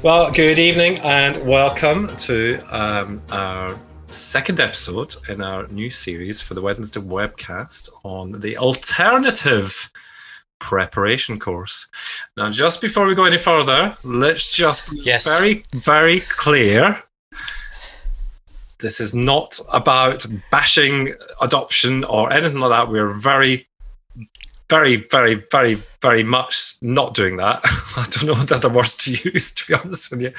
Well, good evening and welcome to our second episode in our new series for the Wednesday webcast on the alternative preparation course. Now, just before we go any further, let's just be very, very clear. This is not about bashing adoption or anything like that. We're very, very, very, very, very much not doing that. I don't know what other words to use, to be honest with you.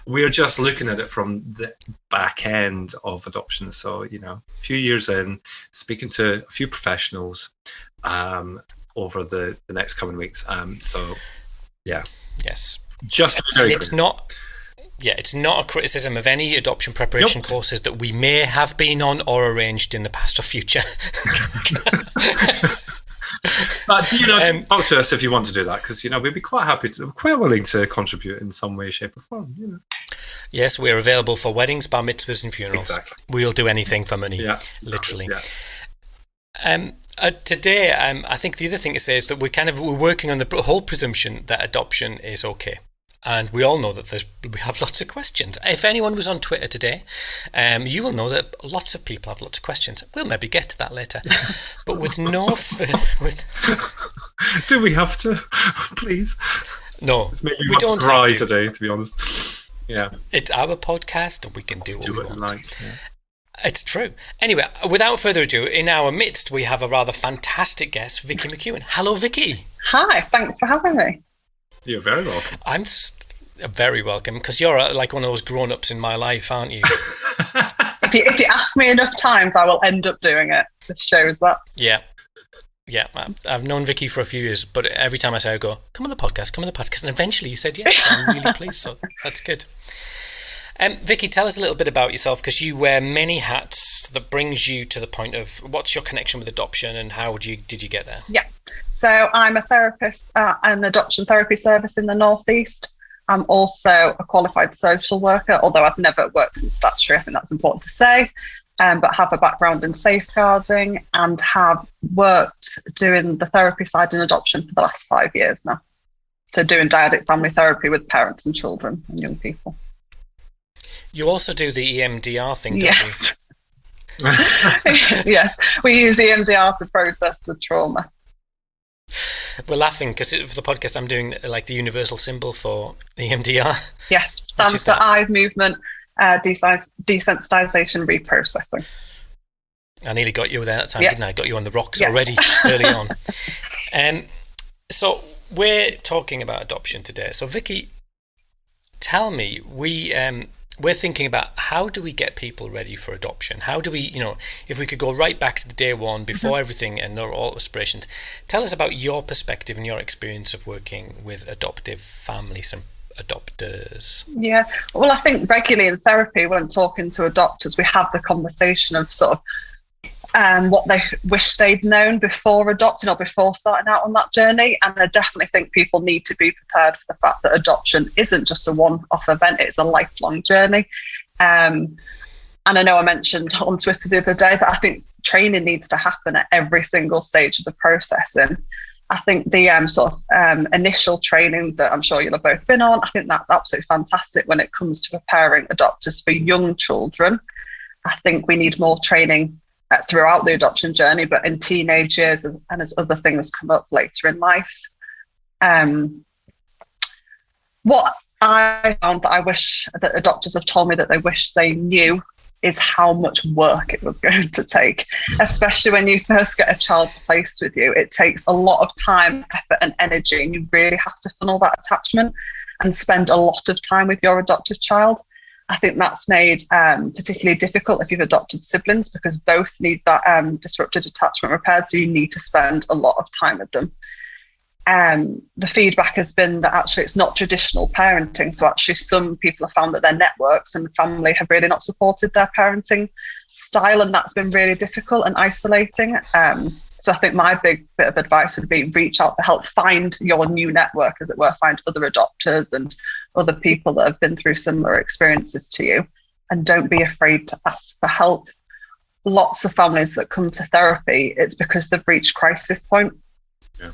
We're just looking at it from the back end of adoption. So, a few years in, speaking to a few professionals over the next coming weeks. Yes. Just to be very clear. It's not a criticism of any adoption preparation courses that we may have been on or arranged in the past or future. But talk to us if you want to do that, because we'd be quite willing to contribute in some way, shape, or form. Yes, we're available for weddings, bar mitzvahs, and funerals. Exactly. We'll do anything for money, literally. Yeah. Today, I think the other thing to say is that we're working on the whole presumption that adoption is okay. And we all know that we have lots of questions. If anyone was on Twitter today, you will know that lots of people have lots of questions. We'll maybe get to that later. But with no... Do we have to? Please? No, we don't cry have to. Today, to be honest. Yeah. It's our podcast and we can do what we want. Yeah. It's true. Anyway, without further ado, in our midst, we have a rather fantastic guest, Vicki McKeown. Hello, Vicki. Hi, thanks for having me. You're very welcome. I'm very welcome, because you're like one of those grown-ups in my life, aren't you? If you ask me enough times, I will end up doing it. This shows that. Yeah. I've known Vicki for a few years, but every time I say, I go, come on the podcast, and eventually you said yes. I'm really pleased, so that's good. Vicki, tell us a little bit about yourself, because you wear many hats that brings you to the point of what's your connection with adoption and how did you get there? Yeah. So I'm a therapist at an adoption therapy service in the Northeast. I'm also a qualified social worker, although I've never worked in statutory. I think that's important to say, but have a background in safeguarding and have worked doing the therapy side in adoption for the last 5 years now. So doing dyadic family therapy with parents and children and young people. You also do the EMDR thing, don't you? Yes, we use EMDR to process the trauma. We're laughing because for the podcast I'm doing like the universal symbol for EMDR. Yeah, stands for eye movement, desensitization, reprocessing. I nearly got you there that time, didn't I? Got you on the rocks already early on. So we're talking about adoption today. So Vicki, tell me, we're thinking about how do we get people ready for adoption? How do we, if we could go right back to the day one before everything and all aspirations, tell us about your perspective and your experience of working with adoptive families and adopters. Yeah, well, I think regularly in therapy when talking to adopters, we have the conversation of sort of what they wish they'd known before adopting or before starting out on that journey. And I definitely think people need to be prepared for the fact that adoption isn't just a one-off event, it's a lifelong journey. And I know I mentioned on Twitter the other day that I think training needs to happen at every single stage of the process. And I think the initial training that I'm sure you'll have both been on, I think that's absolutely fantastic when it comes to preparing adopters for young children. I think we need more training throughout the adoption journey, but in teenage years and as other things come up later in life. What I found that I wish that adopters have told me that they wish they knew is how much work it was going to take, especially when you first get a child placed with you. It takes a lot of time, effort and energy, and you really have to funnel that attachment and spend a lot of time with your adoptive child. I think that's made particularly difficult if you've adopted siblings, because both need that disrupted attachment repaired, so you need to spend a lot of time with them. The feedback has been that actually it's not traditional parenting, so actually some people have found that their networks and family have really not supported their parenting style, and that's been really difficult and isolating. So I think my big bit of advice would be reach out to help find your new network, as it were, find other adopters and other people that have been through similar experiences to you, and don't be afraid to ask for help. Lots of families that come to therapy, it's because they've reached crisis point. Yeah.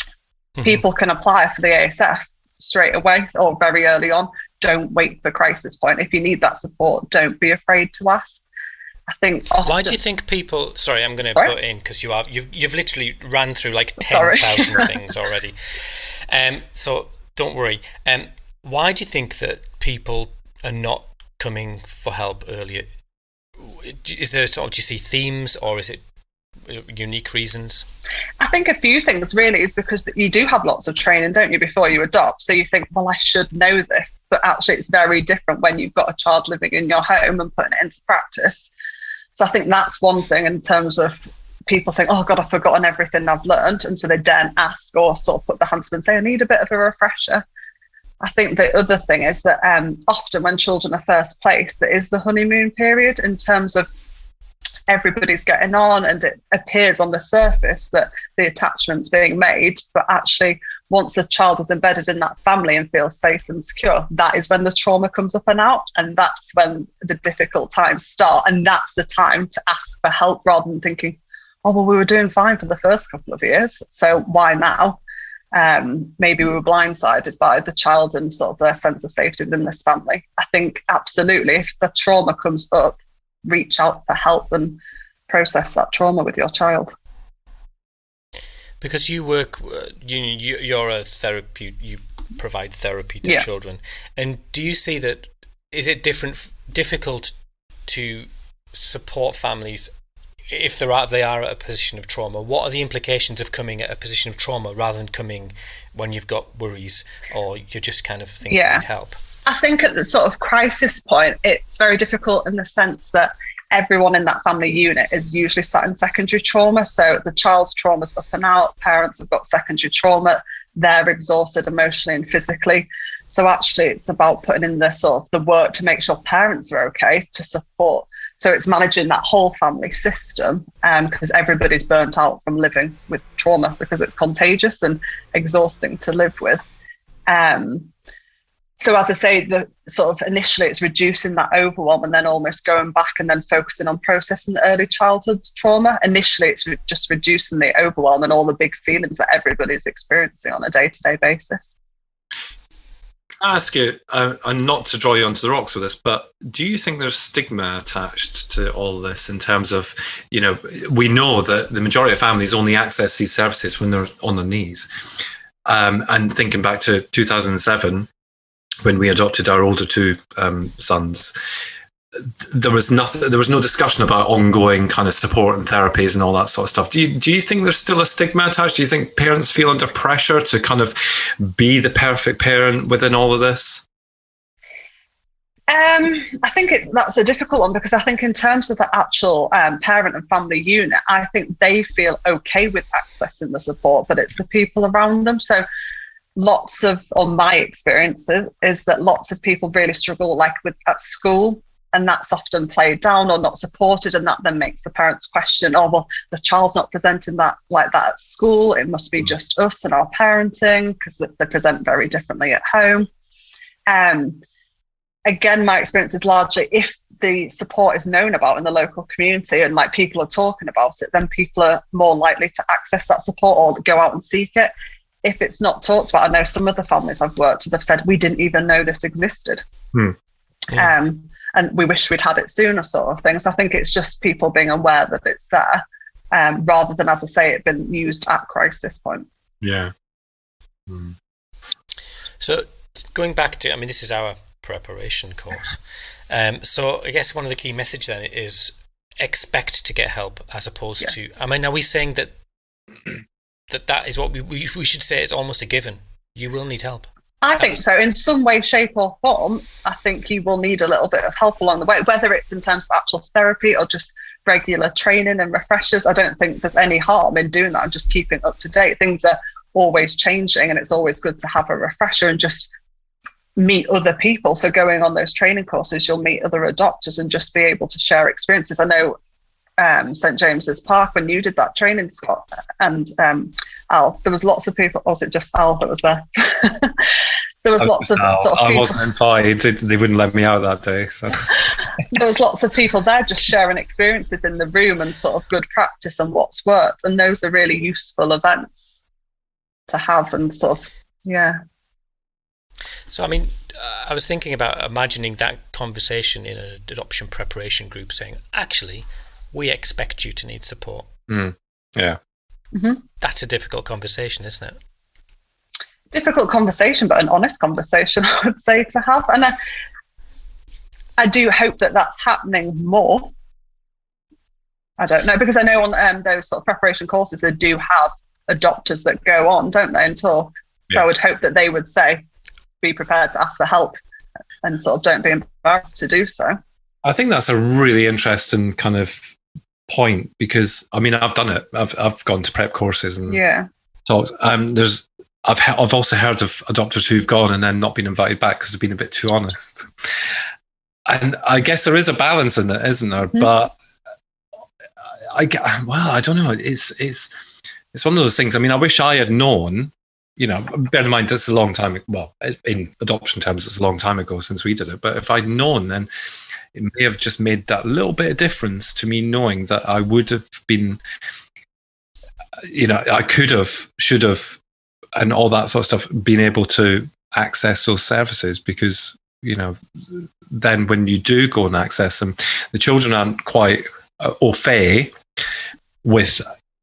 People can apply for the ASF straight away or very early on, don't wait for crisis point. If you need that support, don't be afraid to ask. I think often, why do you think people, sorry, I'm going to butt in because you've literally ran through like 10,000 things already. So don't worry. Why do you think that people are not coming for help earlier? Is there do you see themes, or is it unique reasons? I think a few things really is because you do have lots of training, don't you, before you adopt? So you think, well, I should know this, but actually it's very different when you've got a child living in your home and putting it into practice. So I think that's one thing in terms of people saying, oh God, I've forgotten everything I've learned. And so they daren't ask or sort of put their hands up and say, I need a bit of a refresher. I think the other thing is that often when children are first placed, there is the honeymoon period in terms of everybody's getting on, and it appears on the surface that the attachment's being made, but actually once the child is embedded in that family and feels safe and secure, that is when the trauma comes up and out, and that's when the difficult times start, and that's the time to ask for help rather than thinking, oh well, we were doing fine for the first couple of years, so why now? Maybe we were blindsided by the child and sort of their sense of safety within this family. I think absolutely, if the trauma comes up, reach out for help and process that trauma with your child. Because you work, you're a therapist, you provide therapy to children, and do you see that, is it difficult to support families if they are at a position of trauma? What are the implications of coming at a position of trauma rather than coming when you've got worries or you're just kind of thinking you need help? I think at the sort of crisis point, it's very difficult in the sense that everyone in that family unit is usually sat in secondary trauma. So the child's trauma's up and out, parents have got secondary trauma, they're exhausted emotionally and physically. So actually it's about putting in the sort of the work to make sure parents are okay, to support. So it's managing that whole family system, because everybody's burnt out from living with trauma because it's contagious and exhausting to live with. So as I say, the sort of initially it's reducing that overwhelm and then almost going back and then focusing on processing the early childhood trauma. Initially, it's just reducing the overwhelm and all the big feelings that everybody's experiencing on a day-to-day basis. Can I ask you, and not to draw you onto the rocks with this, but do you think there's stigma attached to all this in terms of, we know that the majority of families only access these services when they're on their knees. And thinking back to 2007, when we adopted our older two sons, there was no discussion about ongoing kind of support and therapies and all that sort of stuff. Do you think there's still a stigma attached? Do you think parents feel under pressure to kind of be the perfect parent within all of this? I think that's a difficult one, because I think in terms of the actual parent and family unit, I think they feel okay with accessing the support, but it's the people around them. So lots of, on my experiences, is that lots of people really struggle at school, and that's often played down or not supported, and that then makes the parents question, oh well, the child's not presenting that like that at school, it must be just us and our parenting, because they present very differently at home. Again, my experience is largely if the support is known about in the local community and people are talking about it, then people are more likely to access that support or go out and seek it. If it's not talked about, I know some of the families I've worked with have said, we didn't even know this existed. And we wish we'd had it sooner, sort of thing. So I think it's just people being aware that it's there, rather than, as I say, it been used at crisis point. Yeah. So going back to, this is our preparation course. So I guess one of the key messages then is expect to get help, as opposed to, are we saying that that is what we should say it's almost a given? You will need help. I think so. In some way, shape or form, I think you will need a little bit of help along the way, whether it's in terms of actual therapy or just regular training and refreshers. I don't think there's any harm in doing that and just keeping up to date. Things are always changing, and it's always good to have a refresher and just meet other people. So going on those training courses, you'll meet other adopters and just be able to share experiences. I know St James's Park, when you did that training, Scott, and Al, there was lots of people, or was it just Al that was there? There was lots of sort of people. I wasn't inside, they wouldn't let me out that day. So there was lots of people there just sharing experiences in the room and sort of good practice and what's worked. And those are really useful events to have and sort of, yeah. So, I was thinking about imagining that conversation in an adoption preparation group saying, actually, we expect you to need support. Yeah. Mm-hmm. That's a difficult conversation, isn't it? Difficult conversation, but an honest conversation, I would say, to have. And I do hope that that's happening more. I don't know, because I know on those sort of preparation courses, they do have adopters that go on, don't they, and talk. So I would hope that they would say, be prepared to ask for help and sort of don't be embarrassed to do so. I think that's a really interesting kind of point, because I mean, I've done it. I've gone to prep courses and talked. I've also heard of adopters who've gone and then not been invited back because they've been a bit too honest. And I guess there is a balance in it, isn't there? Mm-hmm. But I don't know. It's one of those things. I mean, I wish I had known. You know, bear in mind, it's a long time. Well, in adoption terms, it's a long time ago since we did it. But if I'd known, then it may have just made that little bit of difference to me, knowing that I would have been, you know, I could have, should have, and all that sort of stuff, been able to access those services. Because, you know, then when you do go and access them, the children aren't quite au fait with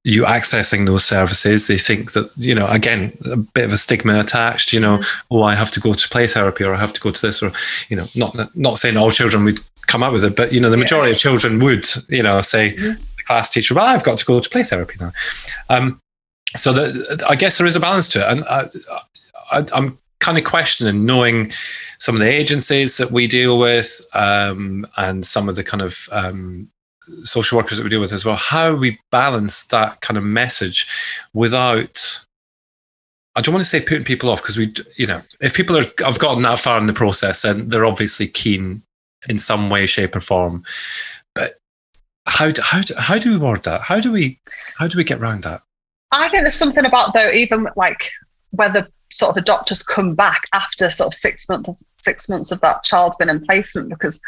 you accessing those services. They think that, you know, again, a bit of a stigma attached, you know, oh, I have to go to play therapy, or I have to go to this, or, you know, not saying all children would come up with it, but, you know, the majority of children would, you know, say the class teacher, well, I've got to go to play therapy now. So I guess there is a balance to it. And I'm kind of questioning, knowing some of the agencies that we deal with, and some of the kind of social workers that we deal with as well, how we balance that kind of message without, I don't want to say putting people off, because we, you know, if people have gotten that far in the process, and they're obviously keen in some way, shape, or form. But how do we word that? How do we get around that? I think there's something about, though, even like whether sort of adopters come back after sort of 6 months of that child's been in placement, because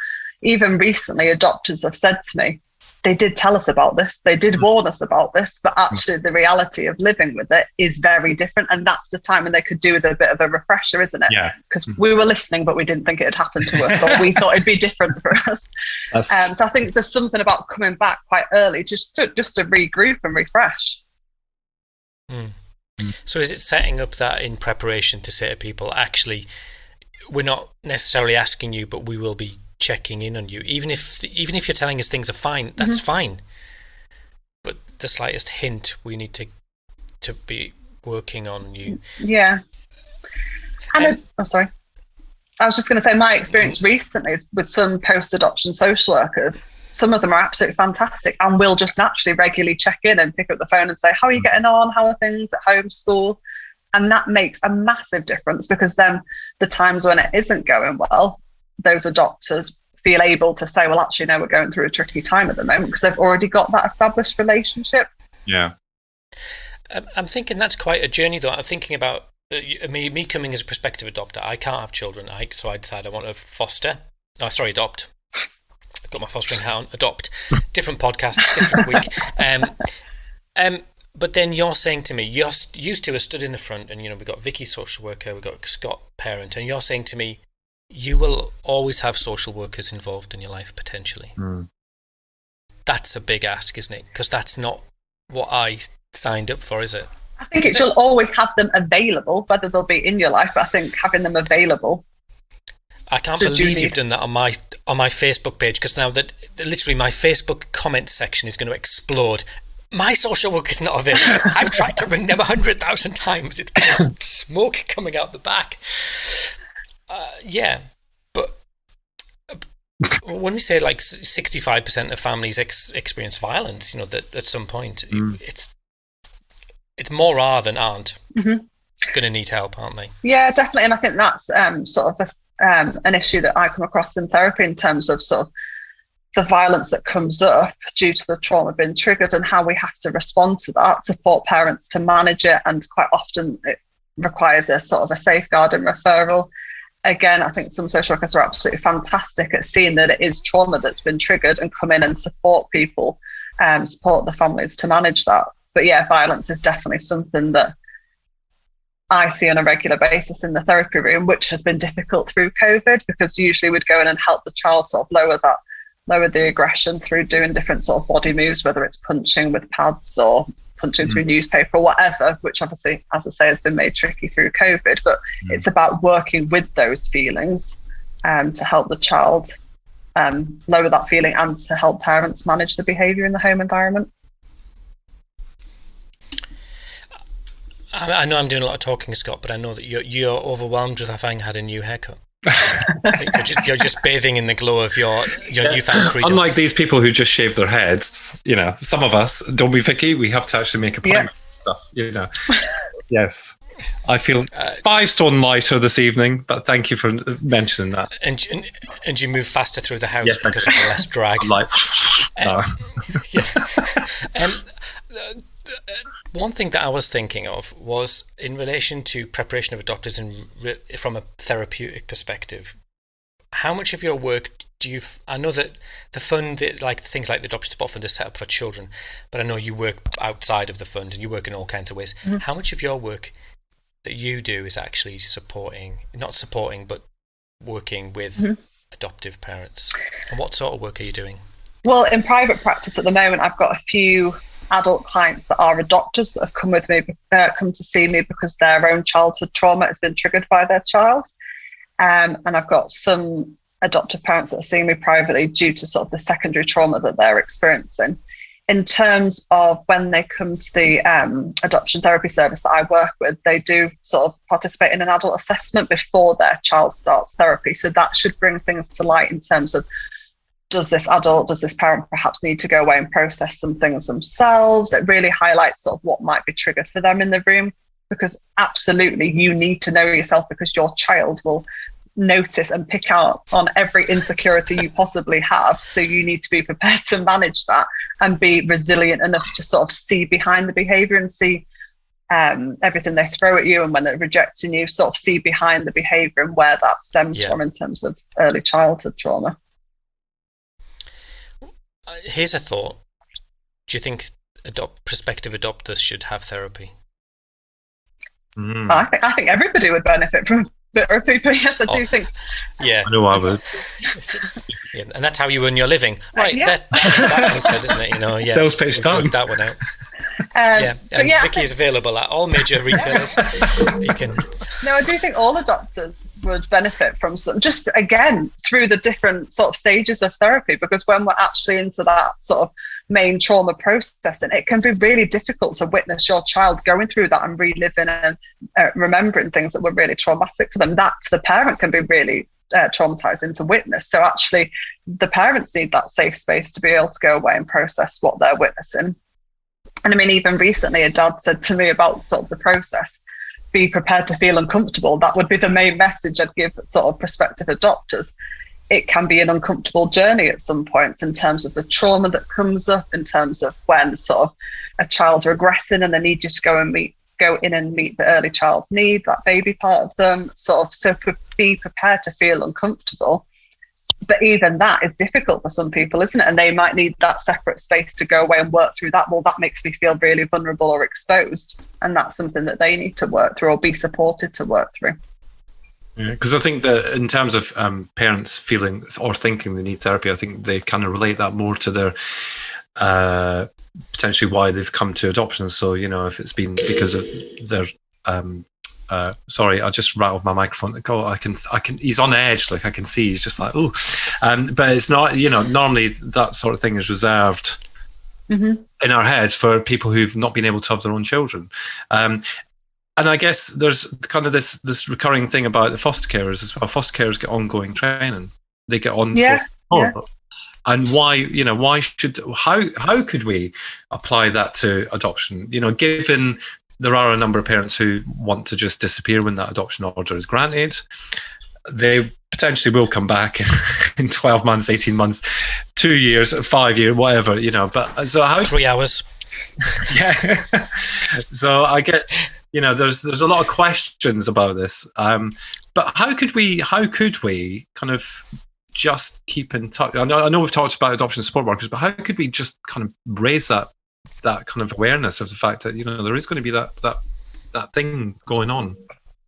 even recently adopters have said to me, they did tell us about this, they did warn us about this, but actually the reality of living with it is very different. And that's the time when they could do with a bit of a refresher, isn't it? Yeah. Because we were listening, but we didn't think it had happened to us, or we thought it'd be different for us. So I think there's something about coming back quite early, just to regroup and refresh. So is it setting up that in preparation to say to people, actually, we're not necessarily asking you, but we will be checking in on you, even if you're telling us things are fine, that's fine, but the slightest hint, we need to be working on you. And sorry, I was just going to say, my experience recently is with some post-adoption social workers. Some of them are absolutely fantastic and will just naturally regularly check in and pick up the phone and say, how are you getting on, how are things at home, school? And that makes a massive difference, because then the times when it isn't going well, those adopters feel able to say, well, actually, no, we're going through a tricky time at the moment, because they've already got that established relationship. Yeah. I'm thinking that's quite a journey, though. I'm thinking about me coming as a prospective adopter. I can't have children, so I decided I want to adopt. I've got my fostering hat on. Adopt. Different podcast, different week. But then you're saying to me, you two are stood in the front, and, you know, we've got Vicky, social worker, we've got Scott, parent, and you're saying to me, you will always have social workers involved in your life, potentially. That's a big ask, isn't it? Because that's not what I signed up for, is it? I think you'll always have them available, whether they'll be in your life, but I think having them available. I can't believe you've done that on my Facebook page, because now that literally my Facebook comment section is going to explode. My social worker's not available. I've tried to ring them 100,000 times. It's smoke coming out the back. But when we say like 65% of families experience violence, you know, that at some point it's more are than aren't going to need help, aren't they? Yeah, definitely. And I think that's sort of an issue that I come across in therapy, in terms of sort of the violence that comes up due to the trauma being triggered, and how we have to respond to that, support parents to manage it. And quite often it requires a sort of a safeguarding referral. Again, I think some social workers are absolutely fantastic at seeing that it is trauma that's been triggered, and come in and support people, support the families to manage that. But yeah, violence is definitely something that I see on a regular basis in the therapy room, which has been difficult through COVID, because usually we'd go in and help the child sort of lower the aggression through doing different sort of body moves, whether it's punching with pads or punching through newspaper or whatever, which obviously, as I say, has been made tricky through COVID. But it's about working with those feelings to help the child lower that feeling, and to help parents manage the behaviour in the home environment. I know I'm doing a lot of talking, Scott, but I know that you're overwhelmed with having had a new haircut. you're just bathing in the glow of your newfound freedom. Unlike these people who just shave their heads, some of us, don't we, Vicky? We have to actually make a point of stuff, Yes. I feel 5 stone lighter this evening, but thank you for mentioning that. And you move faster through the house because of the less drag. I'm like, one thing that I was thinking of was in relation to preparation of adopters from a therapeutic perspective. How much of your work do you? I know that the fund, like things like the Adoption Support Fund, is set up for children, but I know you work outside of the fund and you work in all kinds of ways. Mm-hmm. How much of your work that you do is actually not supporting, but working with adoptive parents? And what sort of work are you doing? Well, in private practice at the moment, I've got a few adult clients that are adopters that have come to see me because their own childhood trauma has been triggered by their child. And I've got some adoptive parents that are seeing me privately due to sort of the secondary trauma that they're experiencing. In terms of when they come to the adoption therapy service that I work with, they do sort of participate in an adult assessment before their child starts therapy. So that should bring things to light in terms of, does this parent perhaps need to go away and process some things themselves? It really highlights sort of what might be triggered for them in the room, because absolutely you need to know yourself, because your child will notice and pick out on every insecurity you possibly have. So you need to be prepared to manage that and be resilient enough to sort of see behind the behaviour and see everything they throw at you, and when they're rejecting you, sort of see behind the behaviour and where that stems from in terms of early childhood trauma. Here's a thought. Do you think prospective adopters should have therapy? I think everybody would benefit from therapy, but yes, I do think. Yeah, I know I would. Yeah, and that's how you earn your living, right? That answered, isn't it? Sales pitch done. That one out. Vicky is available at all major retailers. You can. No, I do think all adopters would benefit from some, just again through the different sort of stages of therapy, because when we're actually into that sort of main trauma processing, it can be really difficult to witness your child going through that and reliving and remembering things that were really traumatic for them. That for the parent can be really traumatizing to witness. So actually the parents need that safe space to be able to go away and process what they're witnessing. And I mean, even recently a dad said to me about sort of the process, be prepared to feel uncomfortable. That would be the main message I'd give sort of prospective adopters. It can be an uncomfortable journey at some points in terms of the trauma that comes up, in terms of when sort of a child's regressing and they need you to go in and meet the early child's need, that baby part of them, sort of, so be prepared to feel uncomfortable. But even that is difficult for some people, isn't it? And they might need that separate space to go away and work through that. Well, that makes me feel really vulnerable or exposed. And that's something that they need to work through or be supported to work through. Yeah, because I think that in terms of parents feeling or thinking they need therapy, I think they kind of relate that more to their potentially why they've come to adoption. So, if it's been because of their sorry, I just rattled my microphone. Oh, I can. He's on edge. Like I can see. He's just like, oh, but it's not. Normally that sort of thing is reserved in our heads for people who've not been able to have their own children. And I guess there's kind of this recurring thing about the foster carers as well. Foster carers get ongoing training. They get on. And why how could we apply that to adoption? Given there are a number of parents who want to just disappear when that adoption order is granted. They potentially will come back in 12 months, 18 months, 2 years, 5 years, whatever, But so how 3 hours. Yeah. So I guess there's a lot of questions about this. But how could we kind of just keep in touch? I know we've talked about adoption support workers, but how could we just kind of raise that kind of awareness of the fact that there is going to be that thing going on?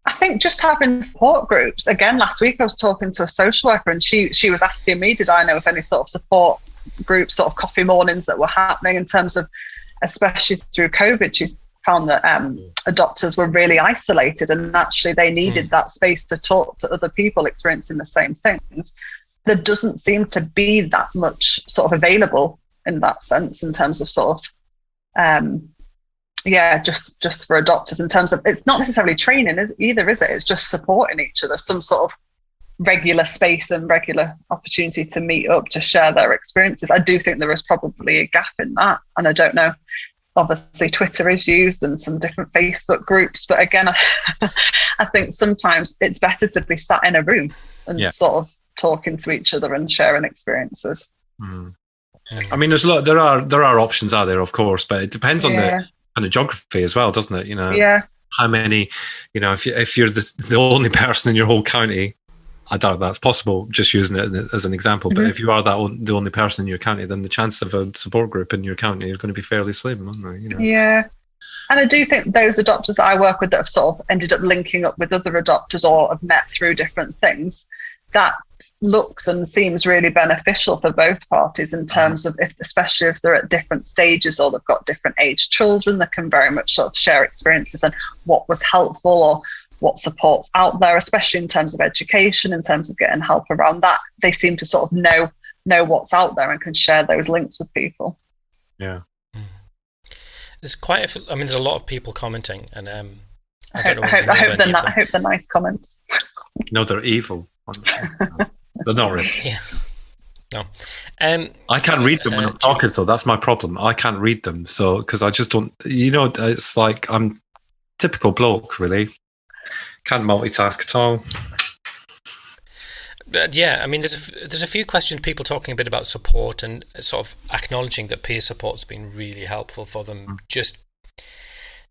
I think just having support groups. Again, last week I was talking to a social worker, and she was asking me, did I know of any sort of support groups, sort of coffee mornings that were happening in terms of, especially through COVID, she's found that adopters were really isolated, and actually they needed that space to talk to other people experiencing the same things. There doesn't seem to be that much sort of available in that sense, in terms of sort of just for adopters, in terms of, it's not necessarily training either, is it? It's just supporting each other, some sort of regular space and regular opportunity to meet up, to share their experiences. I do think there is probably a gap in that, and I don't know, obviously Twitter is used and some different Facebook groups, but again, I think sometimes it's better to be sat in a room and sort of talking to each other and sharing experiences. I mean, there are options out there, of course, but it depends on the geography as well, doesn't it? You know, how many, you know, if you're the only person in your whole county, I doubt that's possible, just using it as an example. But if you are the only person in your county, then the chance of a support group in your county is going to be fairly slim, aren't they? You know? Yeah. And I do think those adopters that I work with that have sort of ended up linking up with other adopters or have met through different things, that looks and seems really beneficial for both parties in terms of, especially if they're at different stages or they've got different age children, that can very much sort of share experiences and what was helpful or what support's out there, especially in terms of education, in terms of getting help around that. They seem to sort of know what's out there and can share those links with people. Yeah. There's there's a lot of people commenting, and I hope they're nice comments. No, they're evil. They're not really. Yeah. No. I can't read them when I'm talking, so that's my problem. I can't read them, so because I just don't. You know, it's like I'm typical bloke, really. Can't multitask at all. Yeah, I mean, there's a few questions, people talking a bit about support and sort of acknowledging that peer support's been really helpful for them.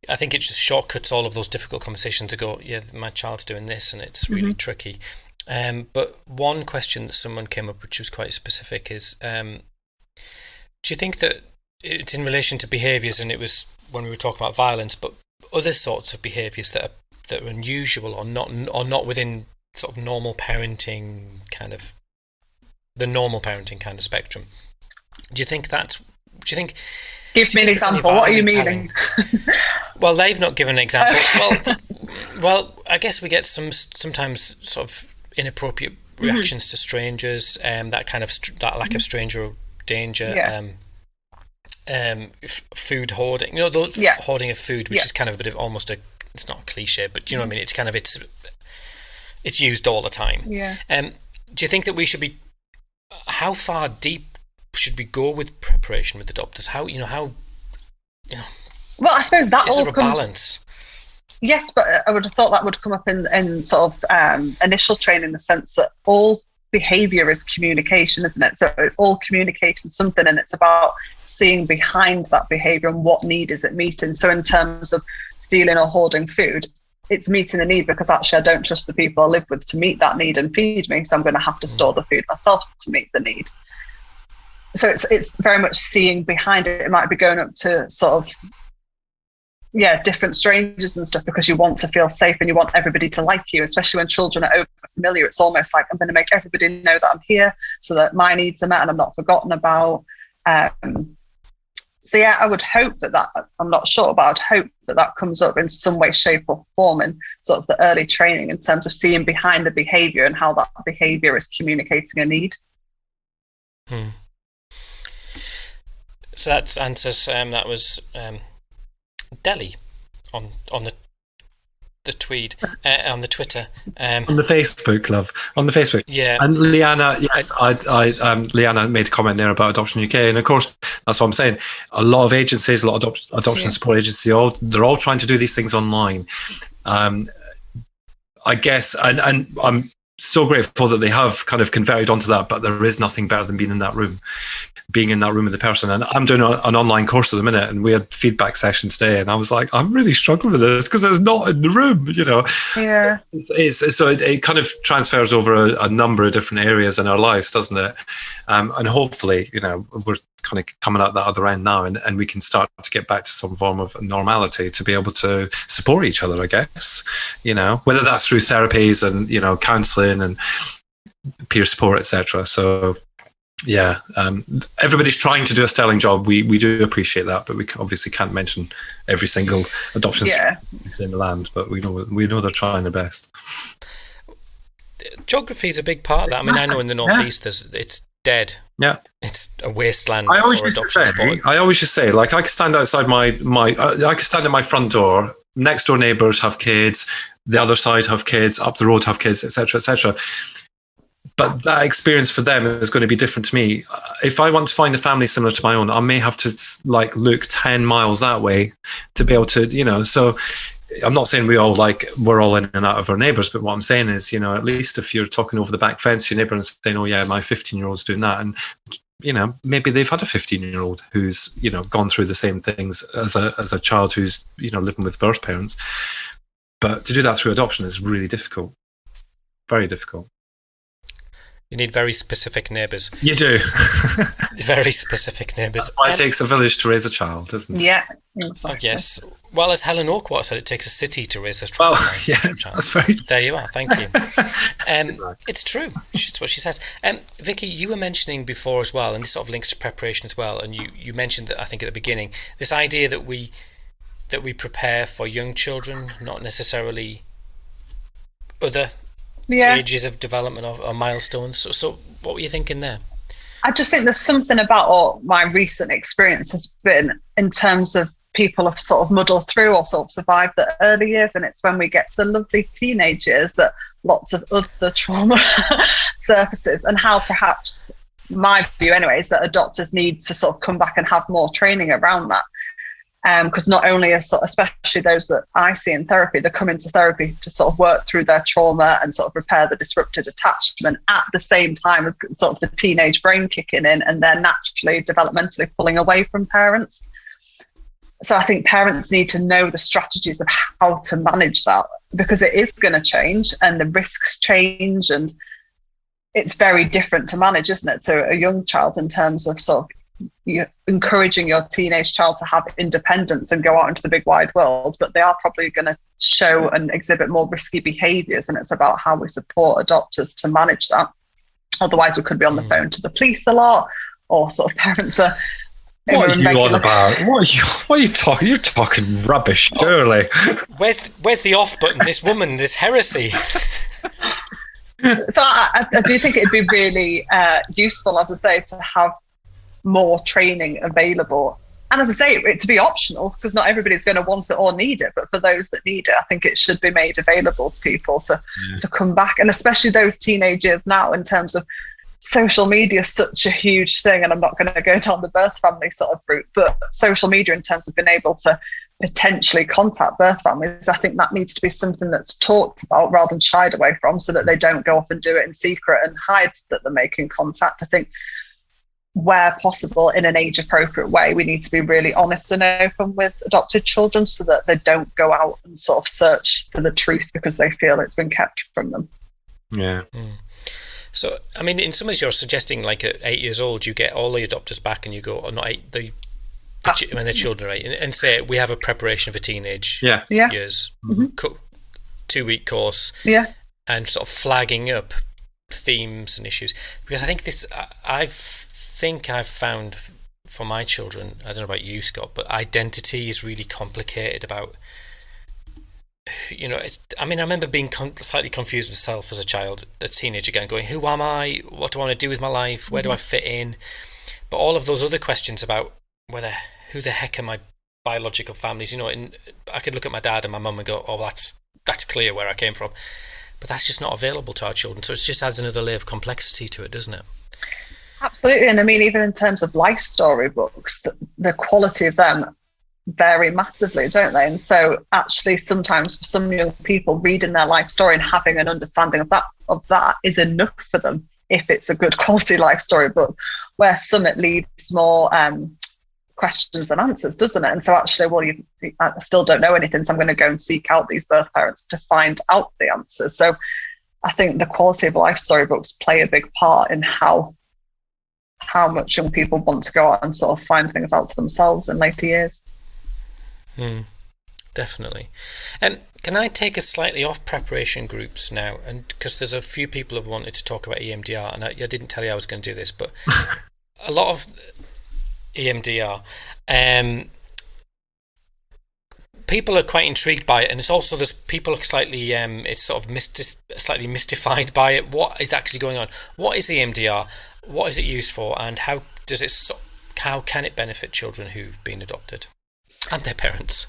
I think it just shortcuts all of those difficult conversations to go, yeah, my child's doing this and it's really tricky. But one question that someone came up, which was quite specific, is do you think that it's in relation to behaviours, and it was when we were talking about violence, but other sorts of behaviours that are unusual or not within sort of normal parenting kind of spectrum? Do you think? Give me an example. What are you meaning? Well, they've not given an example. Well, I guess we get sometimes sort of inappropriate reactions to strangers, that lack of stranger danger, food hoarding. You know, those hoarding of food, which is kind of a bit of almost it's not a cliche, but you know what I mean. It's kind of it's used all the time. Yeah. Do you think that we should be? How far deep should we go with preparation with adopters? How? Well, I suppose that is all there a comes. Balance? Yes, but I would have thought that would come up in sort of initial training, in the sense that all behaviour is communication, isn't it? So it's all communicating something, and it's about seeing behind that behaviour and what need is it meeting. So in terms of stealing or hoarding food, it's meeting a need because actually I don't trust the people I live with to meet that need and feed me, so I'm going to have to store the food myself to meet the need. So it's very much seeing behind it. It might be going up to sort of different strangers and stuff because you want to feel safe and you want everybody to like you, especially when children are over familiar. It's almost like, I'm going to make everybody know that I'm here so that my needs are met and I'm not forgotten about. So I would hope that I'm not sure, but I'd hope that comes up in some way, shape or form in sort of the early training, in terms of seeing behind the behaviour and how that behaviour is communicating a need. So that's answers. That was Delhi on the tweet on the Twitter, on the Facebook, love, on the Facebook. Yeah. And Leanna, yes, Leanna made a comment there about Adoption UK, and of course that's what I'm saying. A lot of agencies, a lot of adoption support agencies, they're all trying to do these things online. I guess, and I'm so grateful that they have kind of converted onto that, but there is nothing better than being in that room with the person. And I'm doing an online course at the minute, and we had feedback sessions today, and I was like, I'm really struggling with this because it's not in the room, you know. Yeah. It kind of transfers over a number of different areas in our lives, doesn't it? And hopefully, you know, we're kind of coming out that other end now, and we can start to get back to some form of normality to be able to support each other, I guess, whether that's through therapies and, counselling and peer support, etc. So yeah, everybody's trying to do a sterling job. We do appreciate that, but we obviously can't mention every single adoption in the land, but we know they're trying their best. Geography is a big part of that. I mean, I know in the northeast it's dead. Yeah, it's a wasteland. I always used to say, like, I could stand outside I could stand at my front door. Next door neighbours have kids. The other side have kids. Up the road have kids, etc., etc. But that experience for them is going to be different to me. If I want to find a family similar to my own, I may have to look 10 miles that way to be able to, so I'm not saying we're all in and out of our neighbours, but what I'm saying is, at least if you're talking over the back fence to your neighbour and saying, oh yeah, my 15-year-old's doing that. And, maybe they've had a 15-year-old who's, gone through the same things as a child who's, living with birth parents. But to do that through adoption is really difficult. Very difficult. You need very specific neighbours. You do. Very specific neighbours. That's why it takes a village to raise a child, doesn't it? Yeah. Oh, yes. Well, as Helen Oakwater said, it takes a city to raise a child. That's very. There you are. Thank you. It's true. It's what she says. Vicki, you were mentioning before as well, and this sort of links to preparation as well. And you mentioned that, I think, at the beginning, this idea that we prepare for young children, not necessarily other ages of development or milestones. So what were you thinking there? I just think there's something about what my recent experience has been in terms of people have sort of muddled through or sort of survived the early years, and it's when we get to the lovely teenage years that lots of other trauma surfaces, and how perhaps, my view anyway, is that adopters need to sort of come back and have more training around that. Because not only especially those that I see in therapy, they come into therapy to sort of work through their trauma and sort of repair the disrupted attachment at the same time as sort of the teenage brain kicking in, and they're naturally developmentally pulling away from parents. So I think parents need to know the strategies of how to manage that, because it is going to change and the risks change, and it's very different to manage, isn't it, to a young child, in terms of sort of you're encouraging your teenage child to have independence and go out into the big wide world, but they are probably going to show and exhibit more risky behaviours, and it's about how we support adopters to manage that. Otherwise we could be on the phone to the police a lot, or sort of parents are what are you on about? What are you talking? You're talking rubbish, surely. Where's the off button? This woman, this heresy. So I do think it'd be really useful, as I say, to have more training available, and as I say, it to be optional, because not everybody's going to want it or need it, but for those that need it, I think it should be made available to people to come back, and especially those teenagers now, in terms of social media is such a huge thing. And I'm not going to go down the birth family sort of route, but social media, in terms of being able to potentially contact birth families, I think that needs to be something that's talked about rather than shied away from, so that they don't go off and do it in secret and hide that they're making contact. I think where possible, in an age appropriate way, we need to be really honest and open with adopted children, so that they don't go out and sort of search for the truth because they feel it's been kept from them. Yeah. So, I mean, in some ways you're suggesting, like, at 8 years old, you get all the adopters back and you go, or not 8, when the children are 8, and say, we have a preparation for teenage years, 2-week course, and sort of flagging up themes and issues. Because I think I've found for my children, I don't know about you, Scott, but identity is really complicated about, I remember being slightly confused myself as a child, a teenager again, going, who am I? What do I want to do with my life? Where do I fit in? But all of those other questions about who the heck are my biological families? And I could look at my dad and my mum and go, oh, that's clear where I came from. But that's just not available to our children. So it just adds another layer of complexity to it, doesn't it? Absolutely. And I mean, even in terms of life story books, the quality of them vary massively, don't they? And so actually sometimes for some young people, reading their life story and having an understanding of that is enough for them, if it's a good quality life story book, where some it leaves more questions than answers, doesn't it? And so actually, I still don't know anything, so I'm going to go and seek out these birth parents to find out the answers. So I think the quality of life story books play a big part in how how much young people want to go out and sort of find things out for themselves in later years. Definitely. Can I take us slightly off preparation groups now? And because there's a few people have wanted to talk about EMDR, and I didn't tell you I was going to do this, but a lot of EMDR, people are quite intrigued by it, and it's also there's people slightly it's sort of slightly mystified by it. What is actually going on? What is EMDR? What is it used for, and how can it benefit children who've been adopted and their parents?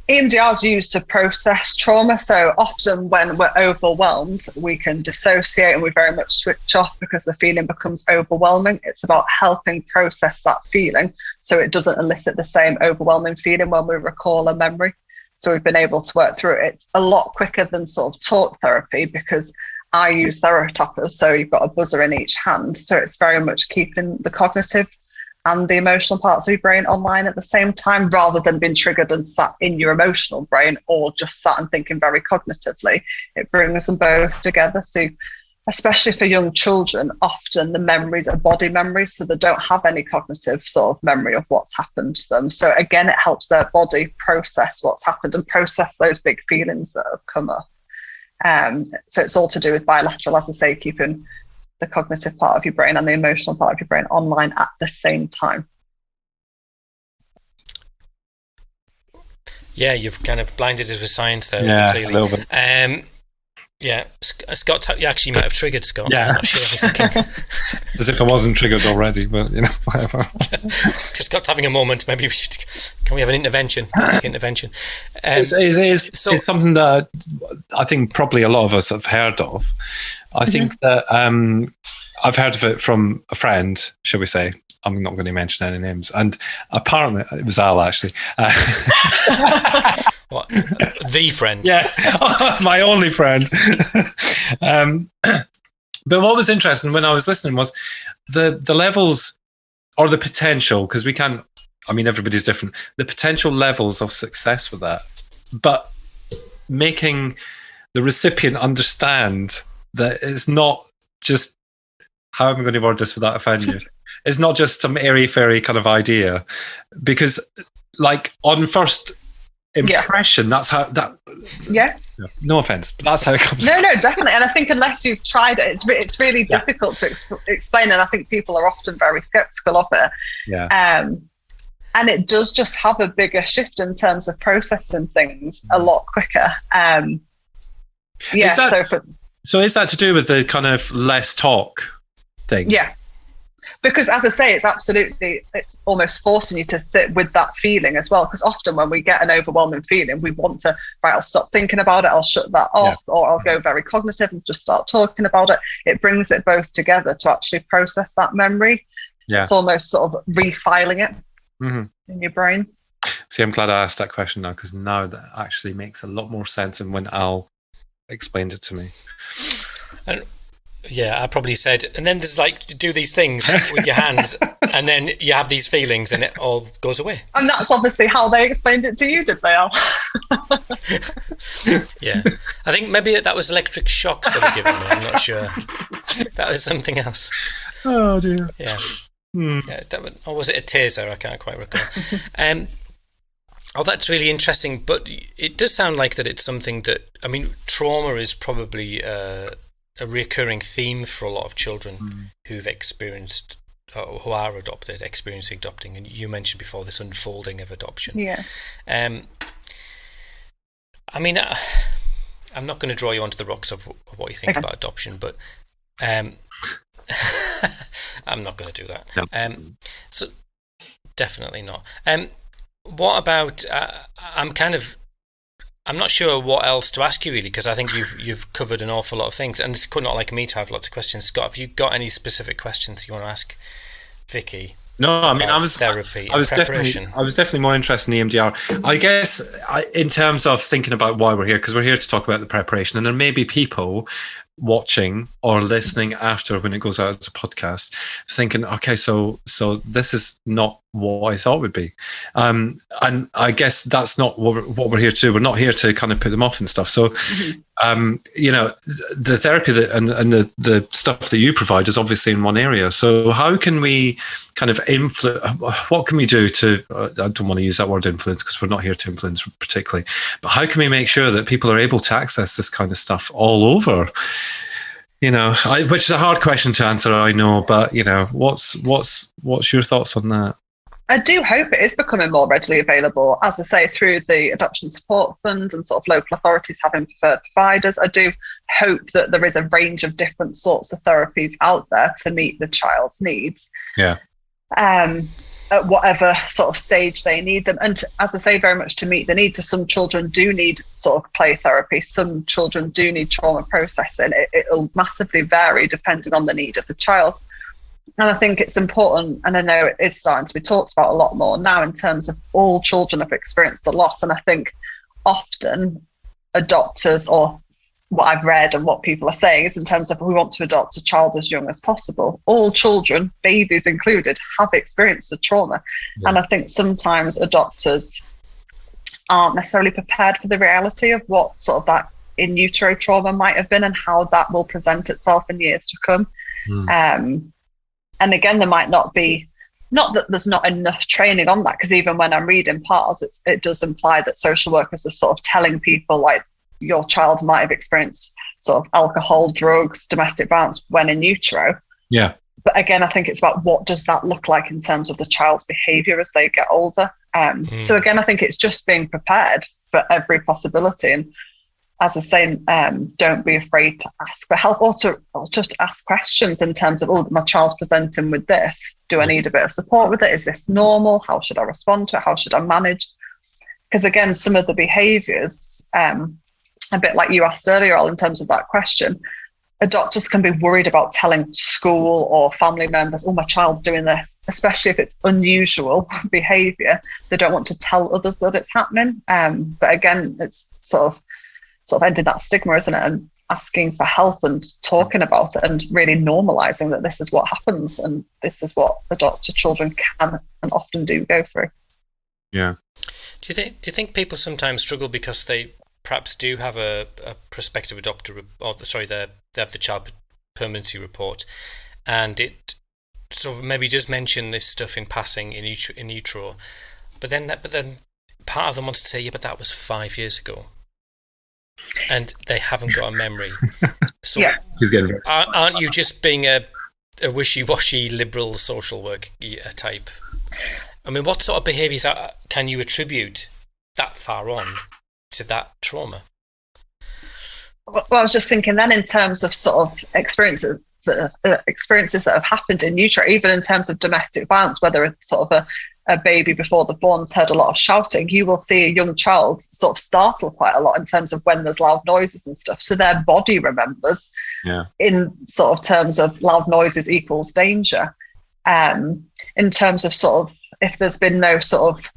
EMDR is used to process trauma. So often when we're overwhelmed, we can dissociate and we very much switch off because the feeling becomes overwhelming. It's about helping process that feeling so it doesn't elicit the same overwhelming feeling when we recall a memory. So we've been able to work through it. It's a lot quicker than sort of talk therapy because I use Therapeutic, so you've got a buzzer in each hand. So it's very much keeping the cognitive and the emotional parts of your brain online at the same time, rather than being triggered and sat in your emotional brain or just sat and thinking very cognitively. It brings them both together. So especially for young children, often the memories are body memories, so they don't have any cognitive sort of memory of what's happened to them. So again, it helps their body process what's happened and process those big feelings that have come up. So it's all to do with bilateral, as I say, keeping the cognitive part of your brain and the emotional part of your brain online at the same time. Yeah, you've kind of blinded us with science there, clearly. A little bit. Yeah, Scott, you actually might have triggered Scott. Yeah. I'm not sure. As if I wasn't triggered already, but whatever. Scott's having a moment. Maybe can we have an intervention? It's something that I think probably a lot of us have heard of. I think that I've heard of it from a friend, shall we say. I'm not going to mention any names. And apparently, it was Al, actually. What? The friend? Yeah, my only friend. But what was interesting when I was listening was the levels or the potential, because everybody's different, the potential levels of success with that. But making the recipient understand that it's not just, how am I going to word this without offending you? It's not just some airy-fairy kind of idea, because like on first impression, that's how that. Yeah. No offense, but that's how it comes. No, definitely. And I think unless you've tried it, it's really difficult to explain. And I think people are often very skeptical of it. Yeah. And it does just have a bigger shift in terms of processing things a lot quicker. So is that to do with the kind of less talk thing? Yeah. Because as I say, it's almost forcing you to sit with that feeling as well. Because often when we get an overwhelming feeling, we want to, I'll stop thinking about it, I'll shut that off, or I'll go very cognitive and just start talking about it. It brings it both together to actually process that memory. Yeah. It's almost sort of refiling it in your brain. See, I'm glad I asked that question now, because now that actually makes a lot more sense than when Al explained it to me. Yeah, I probably said, and then there's like, do these things with your hands, and then you have these feelings, and it all goes away. And that's obviously how they explained it to you, did they, Al? Yeah. I think maybe that was electric shocks they were giving me. I'm not sure. That was something else. Oh, dear. Yeah. Or was it a taser? I can't quite recall. That's really interesting, but it does sound like that it's something that, trauma is probably a recurring theme for a lot of children who've experienced, who are experiencing adopting. And you mentioned before this unfolding of adoption. Yeah. I'm not going to draw you onto the rocks of what you think about adoption, but I'm not going to do that. No. So definitely not. What about? I'm not sure what else to ask you really, because I think you've covered an awful lot of things, and it's not like me to have lots of questions. Scott, have you got any specific questions you want to ask Vicki? No, I was therapy. I was definitely more interested in EMDR. I guess in terms of thinking about why we're here, because we're here to talk about the preparation, and there may be people watching or listening after when it goes out as a podcast thinking, okay, so this is not what I thought it would be, and I guess that's not what we're here to do. We're not here to kind of put them off and stuff. So the therapy and the stuff that you provide is obviously in one area. So how can we kind of influence? What can we do to? I don't want to use that word influence because we're not here to influence particularly. But how can we make sure that people are able to access this kind of stuff all over? Which is a hard question to answer, I know. But what's your thoughts on that? I do hope it is becoming more readily available, as I say, through the Adoption Support Fund and sort of local authorities having preferred providers. I do hope that there is a range of different sorts of therapies out there to meet the child's needs. Yeah. At whatever sort of stage they need them. And as I say, very much to meet the needs. So some children do need sort of play therapy. Some children do need trauma processing. It'll massively vary depending on the need of the child. And I think it's important, and I know it is starting to be talked about a lot more now in terms of all children have experienced a loss. And I think often adopters, or what I've read and what people are saying, is in terms of we want to adopt a child as young as possible. All children, babies included, have experienced the trauma. Yeah. And I think sometimes adopters aren't necessarily prepared for the reality of what sort of that in utero trauma might have been and how that will present itself in years to come. And again, there might not that there's not enough training on that, because even when I'm reading PARS, it does imply that social workers are sort of telling people like your child might have experienced sort of alcohol, drugs, domestic violence when in utero. Yeah. But again, I think it's about what does that look like in terms of the child's behaviour as they get older. So again, I think it's just being prepared for every possibility. And as I say, don't be afraid to ask for help or just ask questions in terms of, oh, my child's presenting with this. Do I need a bit of support with it? Is this normal? How should I respond to it? How should I manage? Because again, some of the behaviours, a bit like you asked earlier, Al, in terms of that question, adopters can be worried about telling school or family members, oh, my child's doing this, especially if it's unusual behaviour. They don't want to tell others that it's happening. But again, it's sort of ending that stigma, isn't it? And asking for help and talking about it and really normalising that this is what happens and this is what adopted children can and often do go through. Yeah. Do you think people sometimes struggle because they perhaps do have a prospective adopter, they have the child permanency report, and it sort of maybe does mention this stuff in passing in utero, but then part of them wants to say, yeah, but that was 5 years ago. And they haven't got a memory. So yeah. He's getting very aren't you just being a wishy-washy liberal social work type? I mean, what sort of behaviours can you attribute that far on to that trauma? Well, I was just thinking then in terms of sort of experiences that have happened in utero, even in terms of domestic violence, whether it's sort of a baby before they're born has heard a lot of shouting, you will see a young child sort of startle quite a lot in terms of when there's loud noises and stuff. So their body remembers in sort of terms of loud noises equals danger. In terms of sort of if there's been no sort of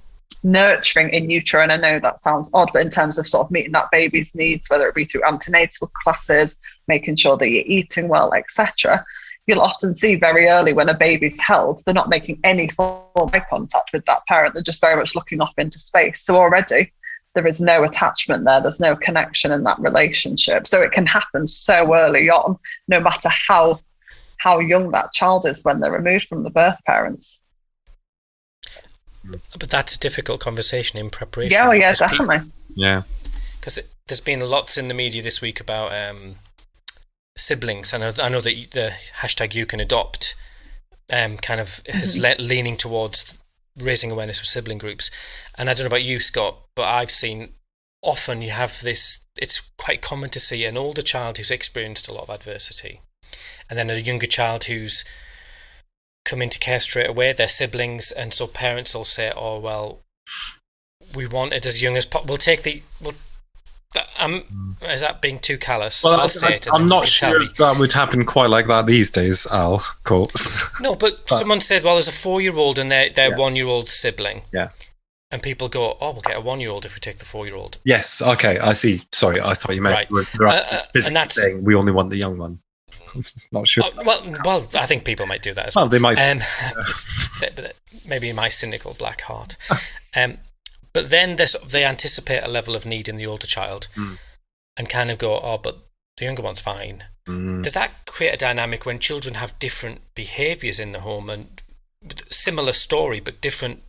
nurturing in utero, and I know that sounds odd, but in terms of sort of meeting that baby's needs, whether it be through antenatal classes, making sure that you're eating well, etc., you'll often see very early when a baby's held, they're not making any form of eye contact with that parent. They're just very much looking off into space. So already there is no attachment there. There's no connection in that relationship. So it can happen so early on, no matter how young that child is when they're removed from the birth parents. But that's a difficult conversation in preparation. Yeah, well, yeah, definitely. Yeah. Because there's been lots in the media this week about siblings. I know that the hashtag You Can Adopt kind of is leaning towards raising awareness of sibling groups. And I don't know about you, Scott, but I've seen often you have this, it's quite common to see an older child who's experienced a lot of adversity, and then a younger child who's come into care straight away, their siblings, and so parents will say, oh, well, we want it as young as possible. Is that being too callous? Well, I'll say it. I'm not sure that would happen quite like that these days, Al, of course. No, but someone said, well, there's a 4-year-old and their 1-year-old sibling. Yeah. And people go, oh, we'll get a 1-year-old if we take the 4-year-old. Yes, okay, I see. Sorry, I thought you meant saying we only want the young one. Not sure. Well, I think people might do that as well. Well, they might. Maybe my cynical black heart. But then they anticipate a level of need in the older child. and kind of go, oh, but the younger one's fine. Does that create a dynamic when children have different behaviours in the home and similar story but different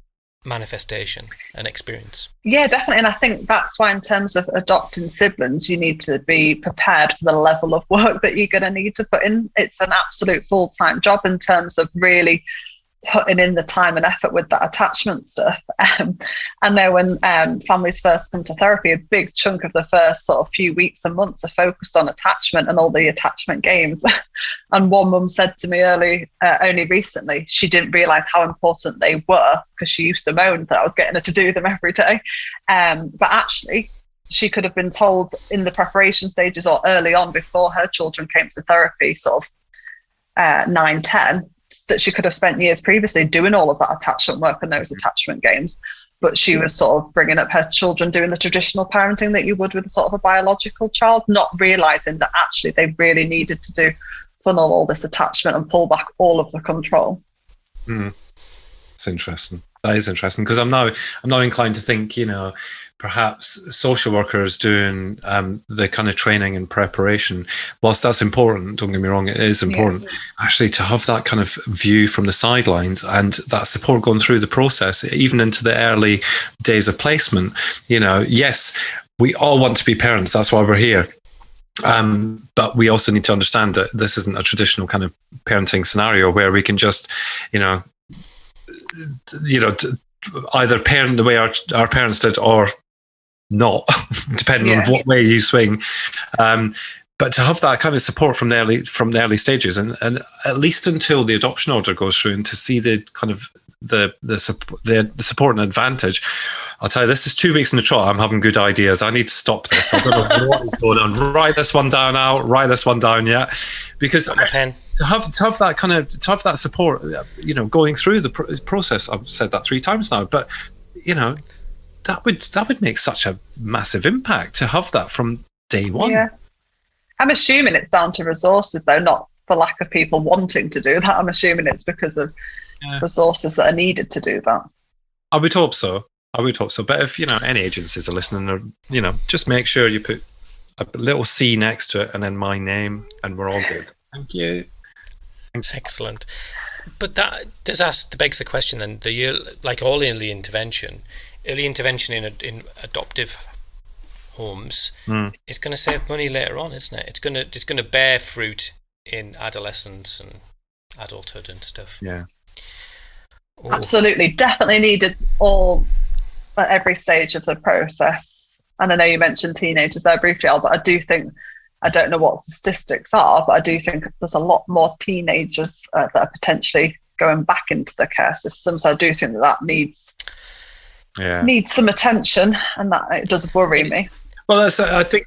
manifestation and experience? Yeah, definitely. And I think that's why in terms of adopting siblings, you need to be prepared for the level of work that you're going to need to put in. It's an absolute full-time job in terms of really putting in the time and effort with that attachment stuff. I know when families first come to therapy, a big chunk of the first sort of few weeks and months are focused on attachment and all the attachment games. And one mum said to me only recently, she didn't realise how important they were because she used to moan that I was getting her to do them every day. But actually, she could have been told in the preparation stages or early on before her children came to therapy, sort of 9, 10, that she could have spent years previously doing all of that attachment work and those attachment games. But she was sort of bringing up her children doing the traditional parenting that you would with sort of a biological child, not realising that actually they really needed to funnel all this attachment and pull back all of the control. It's interesting. That is interesting, because I'm now inclined to think, perhaps social workers doing the kind of training and preparation, whilst that's important, don't get me wrong, it is important, actually to have that kind of view from the sidelines and that support going through the process, even into the early days of placement. Yes, we all want to be parents, that's why we're here. But we also need to understand that this isn't a traditional kind of parenting scenario where we can just, either parent the way our parents did or not, depending on what way you swing. But to have that kind of support from the early stages, and at least until the adoption order goes through, and to see the kind of the support and advantage. I'll tell you, this is 2 weeks in the trot. I'm having good ideas. I need to stop this. I don't know what is going on. Write this one down out. Write this one down. Yeah, because to have that support, going through the process. I've said that 3 times now, but that would make such a massive impact to have that from day one. Yeah. I'm assuming it's down to resources, though, not for lack of people wanting to do that. I'm assuming it's because of resources that are needed to do that. I would hope so. But if, any agencies are listening, just make sure you put a little C next to it and then my name, and we're all good. Thank you. Excellent. But that begs the question then, like all early intervention in adoptive homes is going to save money later on, isn't it? It's going to bear fruit in adolescence and adulthood and stuff. Yeah. Ooh. Absolutely. Definitely needed at every stage of the process. And I know you mentioned teenagers there briefly, Al, but I do think, I don't know what the statistics are, but I do think there's a lot more teenagers that are potentially going back into the care system. So I do think that needs some attention, and that it does worry me. Well, I think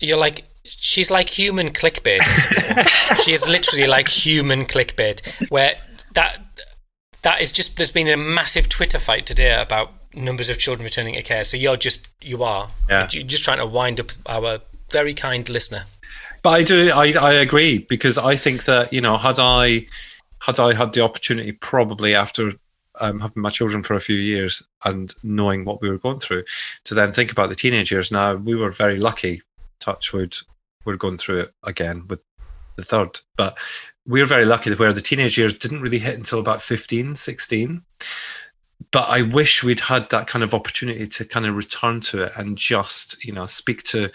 she's like human clickbait. She is literally like human clickbait, where that is just, there's been a massive Twitter fight today about numbers of children returning to care. So you're just trying to wind up our very kind listener. But I agree, because I think that, had I had the opportunity, probably after having my children for a few years and knowing what we were going through, to then think about the teenage years. Now, we were very lucky, touch wood, we're going through it again with the third, but we were very lucky where the teenage years didn't really hit until about 15, 16. But I wish we'd had that kind of opportunity to kind of return to it and just, speak to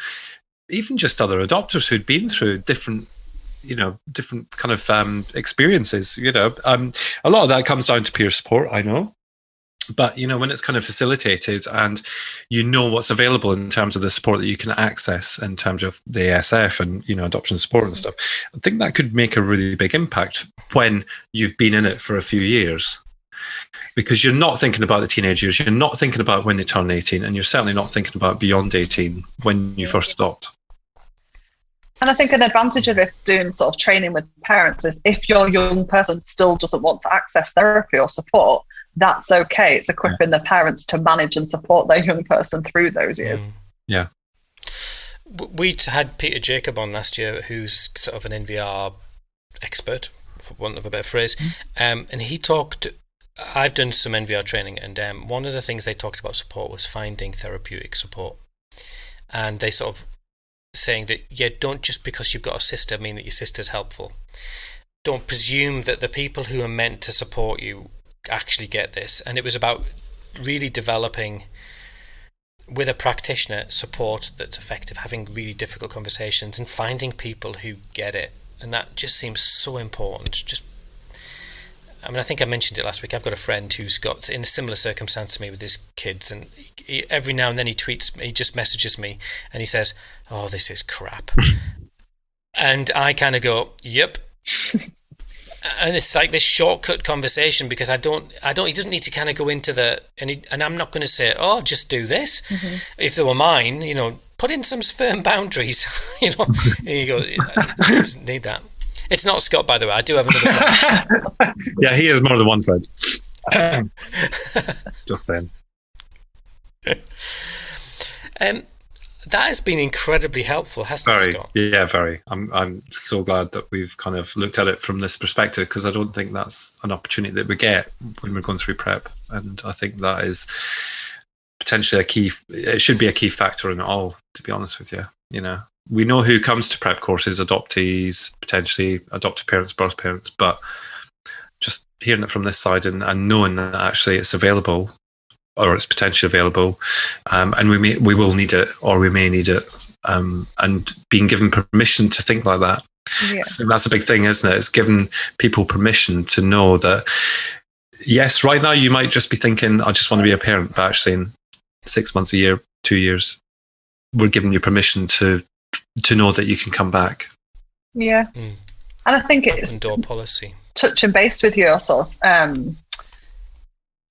even just other adopters who'd been through different kind of experiences. A lot of that comes down to peer support, I know. But, when it's kind of facilitated and what's available in terms of the support that you can access in terms of the ASF and, adoption support and stuff, I think that could make a really big impact when you've been in it for a few years. Because you're not thinking about the teenage years, you're not thinking about when they turn 18, and you're certainly not thinking about beyond 18 when you first adopt. And I think an advantage of doing sort of training with parents is if your young person still doesn't want to access therapy or support, that's okay. It's equipping the parents to manage and support their young person through those years. Yeah. We had Peter Jacob on last year, who's sort of an NVR expert, for want of a better phrase. And he talked, I've done some NVR training, and one of the things they talked about support was finding therapeutic support. And they sort of saying that, don't just because you've got a sister mean that your sister's helpful. Don't presume that the people who are meant to support you actually get this. And it was about really developing, with a practitioner, support that's effective, having really difficult conversations and finding people who get it. And that just seems so important. I think I mentioned it last week. I've got a friend who's got in a similar circumstance to me with his kids, and every now and then he just messages me and he says, "Oh, this is crap." And I kind of go, "Yep." And it's like this shortcut conversation, because he doesn't need to kind of go into and I'm not going to say, "Oh, just do this." Mm-hmm. If they were mine, put in some firm boundaries, and you go, "I doesn't need that." It's not Scott, by the way. I do have another friend. Yeah, he is more than one friend. Just saying. That has been incredibly helpful, hasn't it, Scott? Yeah, very. I'm so glad that we've kind of looked at it from this perspective, because I don't think that's an opportunity that we get when we're going through prep. And I think that is potentially it should be a key factor in it all, to be honest with you. We know who comes to prep courses, adoptees, potentially adoptive parents, birth parents, but just hearing it from this side and knowing that actually it's available, or it's potentially available, and we will need it, or we may need it, and being given permission to think like that. Yeah. So that's a big thing, isn't it? It's giving people permission to know that, yes, right now you might just be thinking, I just want to be a parent, but actually in 6 months, a year, 2 years, we're giving you permission to know that you can come back. Yeah. And I think it's door policy. Touching base with your sort of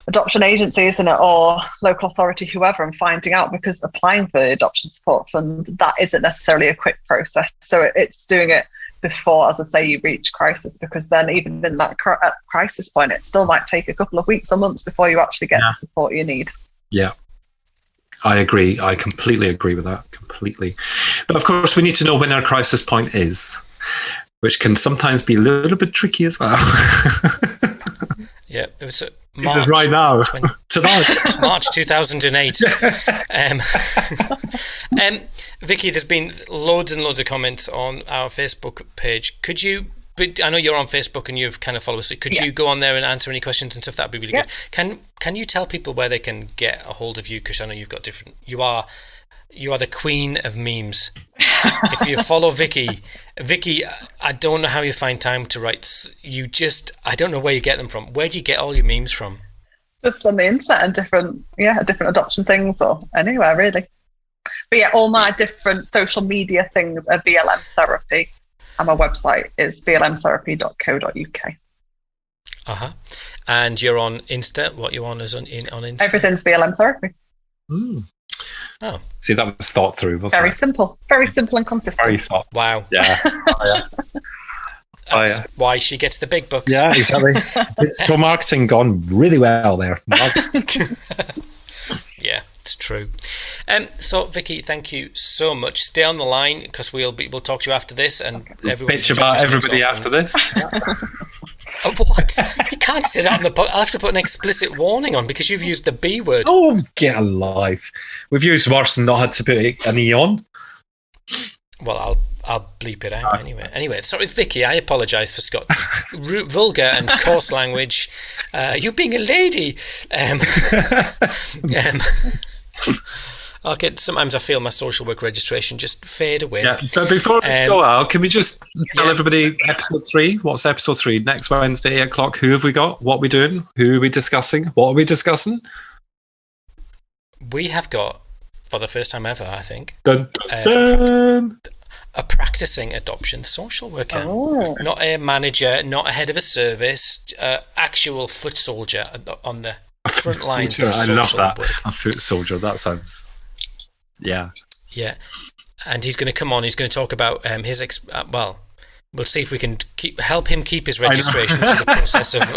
adoption agency, isn't it, or local authority, whoever, and finding out, because applying for the adoption support fund, that isn't necessarily a quick process. So it's doing it before, as I say, you reach crisis, because then even in that crisis point, it still might take a couple of weeks or months before you actually get the support you need. Yeah. I agree. I completely agree with that. Completely. But of course, we need to know when our crisis point is, which can sometimes be a little bit tricky as well. Yeah, it was March. It is right now. Tonight. March 2008. Vicki, there's been loads and loads of comments on our Facebook page. Could you? But I know you're on Facebook and you've kind of followed us. So could you go on there and answer any questions and stuff? That'd be really good. Can you tell people where they can get a hold of you? Because I know you've got different. You are the queen of memes. If you follow Vicki, I don't know how you find time to write. I don't know where you get them from. Where do you get all your memes from? Just on the internet and different adoption things, or anywhere really. But yeah, all my different social media things are BLM Therapy. And my website is blmtherapy.co.uk. And you're on Insta? What you on is on Insta? Everything's BLM Therapy. Oh. See, that was thought through, wasn't it? Very simple and consistent. Very thought. Wow. Yeah. That's why she gets the big bucks. Yeah, exactly. Digital marketing gone really well there. Yeah, it's true. So Vicki, thank you so much. Stay on the line, because we'll talk to you after this, and everybody bitch about everybody after this. What? You can't say that on the podcast. I'll have to put an explicit warning on, because you've used the B word. Oh, get a life. We've used worse and not had to put an E on. Well, I'll bleep it out anyway. Anyway, sorry, Vicki, I apologise for Scott's vulgar and coarse language. You being a lady. Okay, sometimes I feel my social work registration just fade away. Yeah, but before we go out, can we just tell everybody episode 3? What's episode 3? Next Wednesday, 8 o'clock. Who have we got? What are we doing? Who are we discussing? What are we discussing? We have got, for the first time ever, I think, dun, dun, dun. A practicing adoption social worker. Oh. Not a manager, not a head of a service, actual foot soldier on the front lines of social work. I love that. A foot soldier. That sounds... Yeah. And he's going to come on. He's going to talk about his we'll see if we can help him keep his registration through the process of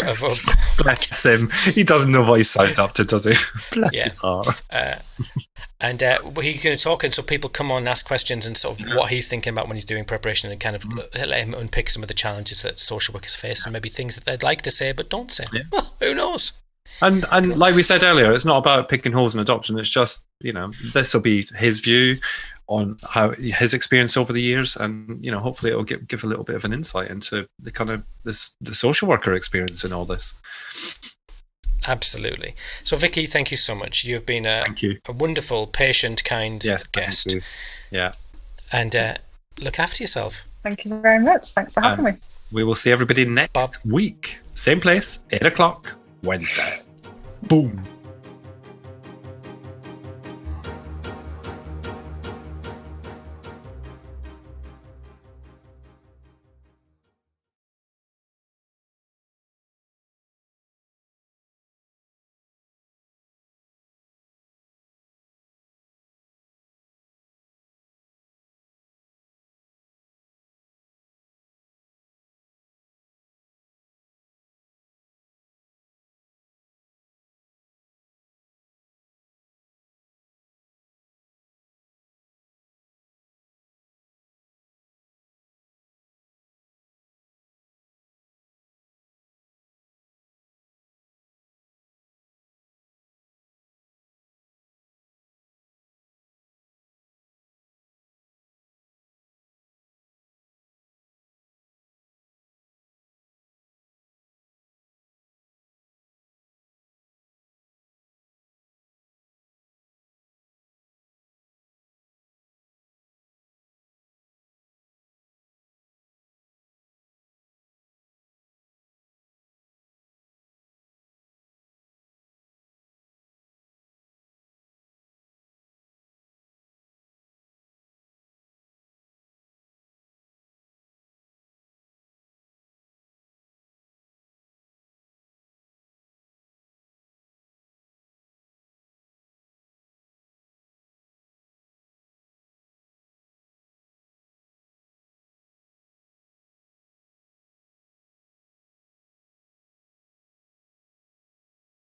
bless him. He doesn't know what he's signed up to, does he? Bless his heart. And he's going to talk, and so people come on and ask questions and sort of what he's thinking about when he's doing preparation, and kind of let him unpick some of the challenges that social workers face, and maybe things that they'd like to say but don't say. Well, who knows? And like we said earlier, it's not about picking holes in adoption. It's just, this will be his view on how his experience over the years, and hopefully it'll give a little bit of an insight into the kind of the social worker experience in all this. Absolutely. So Vicki, thank you so much. You've been a wonderful, patient, kind guest. Thank you. Yeah. And look after yourself. Thank you very much. Thanks for having me. We will see everybody next week. Same place, 8 o'clock, Wednesday. Boom.